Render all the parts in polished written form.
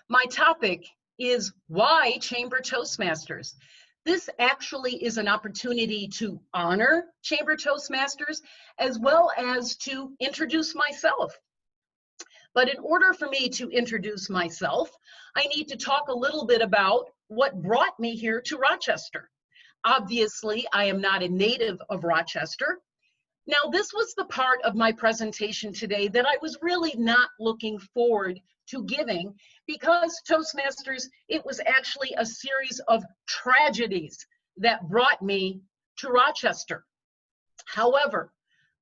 My topic is why Chamber Toastmasters. This actually is an opportunity to honor Chamber Toastmasters as well as to introduce myself. But in order for me to introduce myself, I need to talk a little bit about what brought me here to Rochester. Obviously, I am not a native of Rochester. Now, this was the part of my presentation today that I was really not looking forward to giving because Toastmasters, it was actually a series of tragedies that brought me to Rochester. However,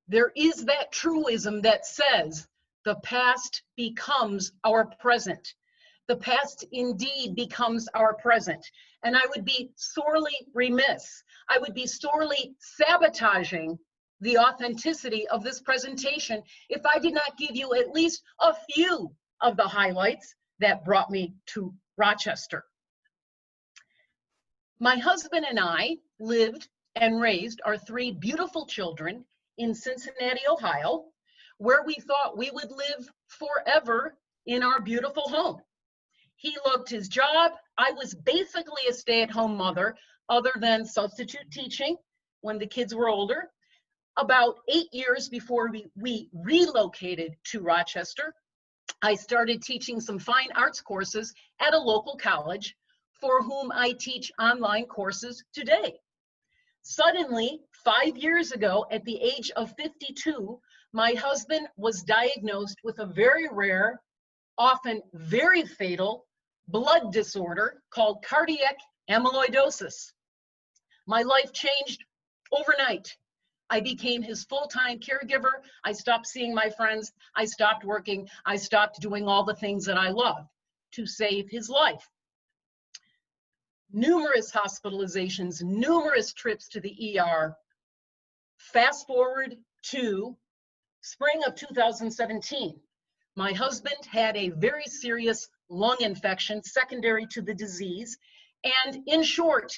there is that truism that says the past becomes our present. The past indeed becomes our present. And I would be sorely remiss, I would be sorely sabotaging the authenticity of this presentation if I did not give you at least a few of the highlights that brought me to Rochester. My husband and I lived and raised our 3 beautiful children in Cincinnati, Ohio, where we thought we would live forever in our beautiful home. He loved his job. I was basically a stay-at-home mother, other than substitute teaching when the kids were older. About 8 years before we relocated to Rochester, I started teaching some fine arts courses at a local college for whom I teach online courses today. Suddenly, 5 years ago, at the age of 52, my husband was diagnosed with a very rare, often very fatal blood disorder called cardiac amyloidosis. My life changed overnight. I became his full-time caregiver. I stopped seeing my friends. I stopped working. I stopped doing all the things that I loved to save his life. Numerous hospitalizations, numerous trips to the ER. Fast forward to spring of 2017. My husband had a very serious lung infection secondary to the disease. And in short,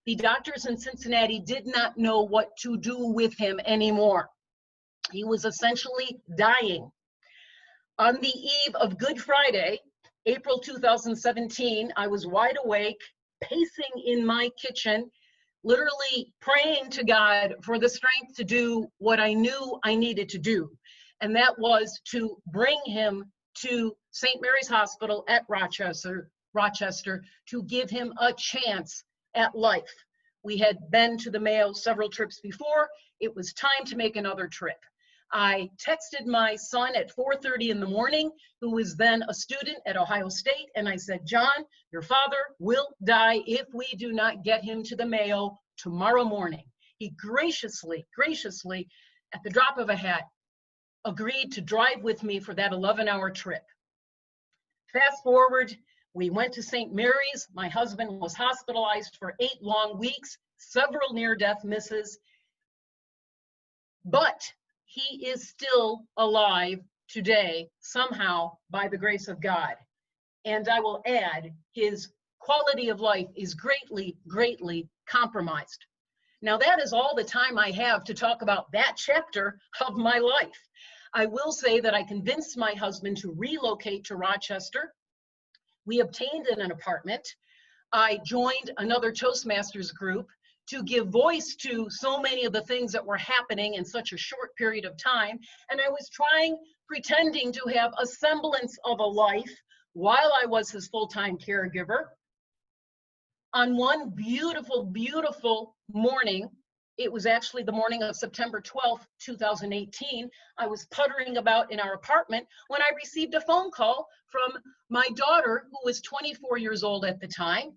the doctors in Cincinnati did not know what to do with him anymore. He was essentially dying. On the eve of Good Friday, April 2017, I was wide awake, pacing in my kitchen, literally praying to God for the strength to do what I knew I needed to do. And that was to bring him to St. Mary's Hospital at Rochester to give him a chance at life. We had been to the Mayo several trips before. It was time to make another trip. I texted my son at 4:30 in the morning, who was then a student at Ohio State, and I said, John, your father will die if we do not get him to the Mayo tomorrow morning. He graciously, at the drop of a hat, agreed to drive with me for that 11-hour trip. Fast forward, we went to St. Mary's. My husband was hospitalized for 8 long weeks, several near-death misses, but he is still alive today, somehow, by the grace of God. And I will add, his quality of life is greatly, greatly compromised. Now, that is all the time I have to talk about that chapter of my life. I will say that I convinced my husband to relocate to Rochester. We obtained an apartment. I joined another Toastmasters group to give voice to so many of the things that were happening in such a short period of time. And I was pretending to have a semblance of a life while I was his full-time caregiver. On one beautiful, beautiful morning, it was actually the morning of September 12th, 2018. I was puttering about in our apartment when I received a phone call from my daughter, who was 24 years old at the time.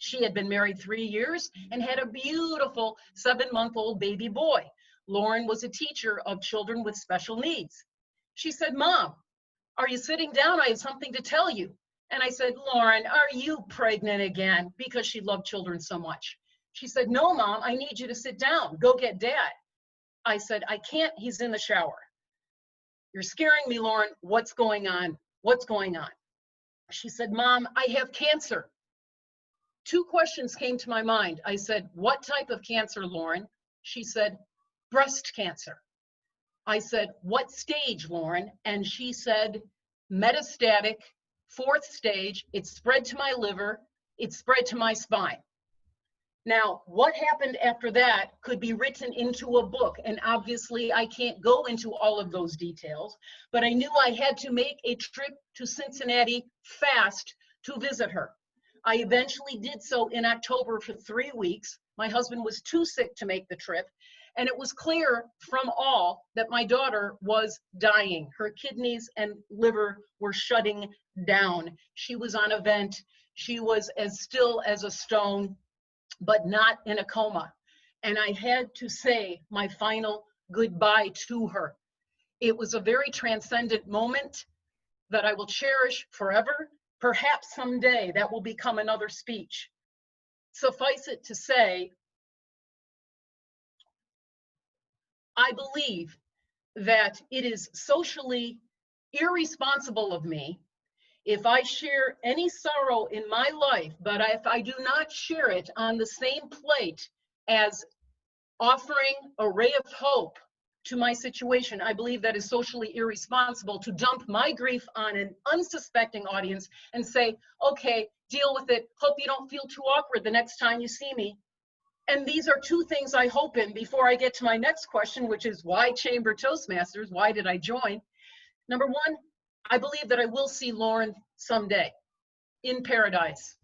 She had been married 3 years and had a beautiful 7-month-old baby boy. Lauren was a teacher of children with special needs. She said, Mom, are you sitting down? I have something to tell you. And I said, Lauren, are you pregnant again? Because she loved children so much. She said, no, Mom, I need you to sit down. Go get Dad. I said, I can't. He's in the shower. You're scaring me, Lauren. What's going on? What's going on? She said, Mom, I have cancer. 2 questions came to my mind. I said, what type of cancer, Lauren? She said, breast cancer. I said, what stage, Lauren? And she said, metastatic Fourth stage, it spread to my liver, it spread to my spine. Now, what happened after that could be written into a book, and obviously I can't go into all of those details, but I knew I had to make a trip to Cincinnati fast to visit her. I eventually did so in October for 3 weeks. My husband was too sick to make the trip, and it was clear from all that my daughter was dying. Her kidneys and liver were shutting down. She was on a vent. She was as still as a stone, but not in a coma. And I had to say my final goodbye to her. It was a very transcendent moment that I will cherish forever. Perhaps someday that will become another speech. Suffice it to say, I believe that it is socially irresponsible of me if I share any sorrow in my life, but if I do not share it on the same plate as offering a ray of hope to my situation, I believe that is socially irresponsible to dump my grief on an unsuspecting audience and say, okay, deal with it. Hope you don't feel too awkward the next time you see me. And these are two things I hope in before I get to my next question, which is why Chamber Toastmasters? Why did I join? Number one, I believe that I will see Lauren someday in paradise.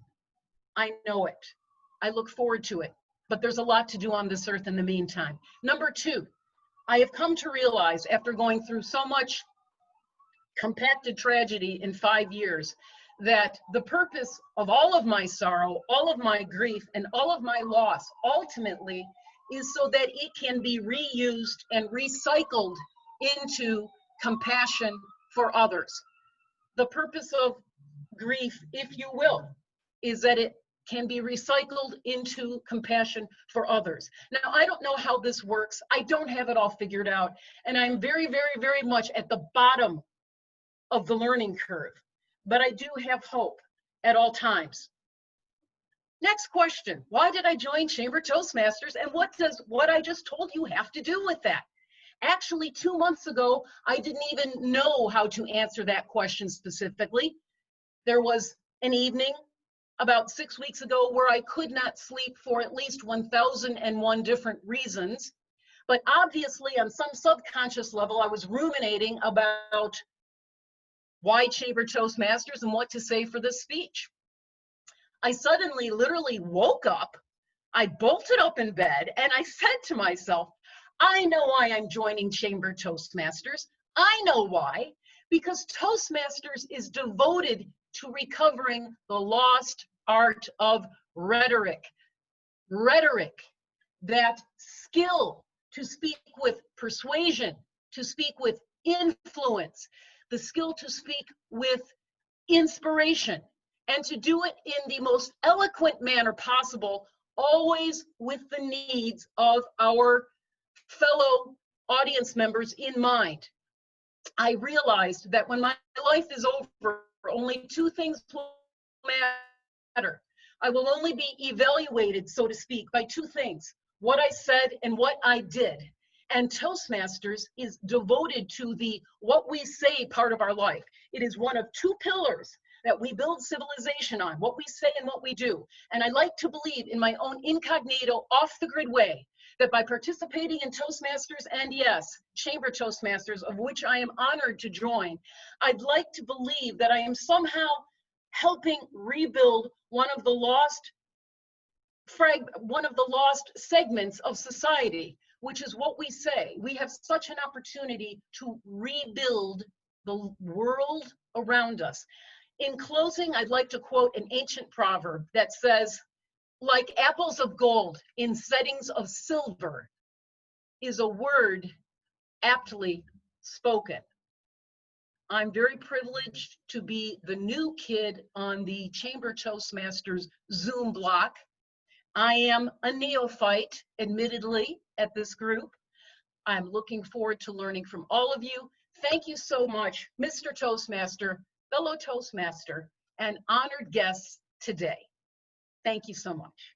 I know it. I look forward to it. But there's a lot to do on this earth in the meantime. Number two, I have come to realize after going through so much compacted tragedy in 5 years that the purpose of all of my sorrow, all of my grief, and all of my loss ultimately is so that it can be reused and recycled into compassion for others. The purpose of grief, if you will, is that it can be recycled into compassion for others. Now, I don't know how this works. I don't have it all figured out. And I'm very, very, very much at the bottom of the learning curve. But I do have hope at all times. Next question. Why did I join Chamber Toastmasters? And what does what I just told you have to do with that? Actually, 2 months ago, I didn't even know how to answer that question specifically. There was an evening about 6 weeks ago where I could not sleep for at least 1,001 different reasons. But obviously, on some subconscious level, I was ruminating about why Chamber Toastmasters and what to say for this speech. I suddenly literally woke up, I bolted up in bed, and I said to myself, I know why I'm joining Chamber Toastmasters. I know why, because Toastmasters is devoted to recovering the lost art of rhetoric. Rhetoric, that skill to speak with persuasion, to speak with influence, the skill to speak with inspiration, and to do it in the most eloquent manner possible, always with the needs of our fellow audience members in mind. I realized that when my life is over, only two things will matter. I will only be evaluated, so to speak, by two things: what I said and what I did. And Toastmasters is devoted to the what we say part of our life. It is one of two pillars that we build civilization on, what we say and what we do. And I like to believe in my own incognito, off-the-grid way that by participating in Toastmasters, and yes, Chamber Toastmasters, of which I am honored to join, I'd like to believe that I am somehow helping rebuild one of the lost segments of society, which is what we say. We have such an opportunity to rebuild the world around us. In closing, I'd like to quote an ancient proverb that says, like apples of gold in settings of silver is a word aptly spoken. I'm very privileged to be the new kid on the Chamber Toastmasters Zoom block. I am a neophyte, admittedly, at this group. I'm looking forward to learning from all of you. Thank you so much, Mr. Toastmaster, fellow Toastmaster, and honored guests today. Thank you so much.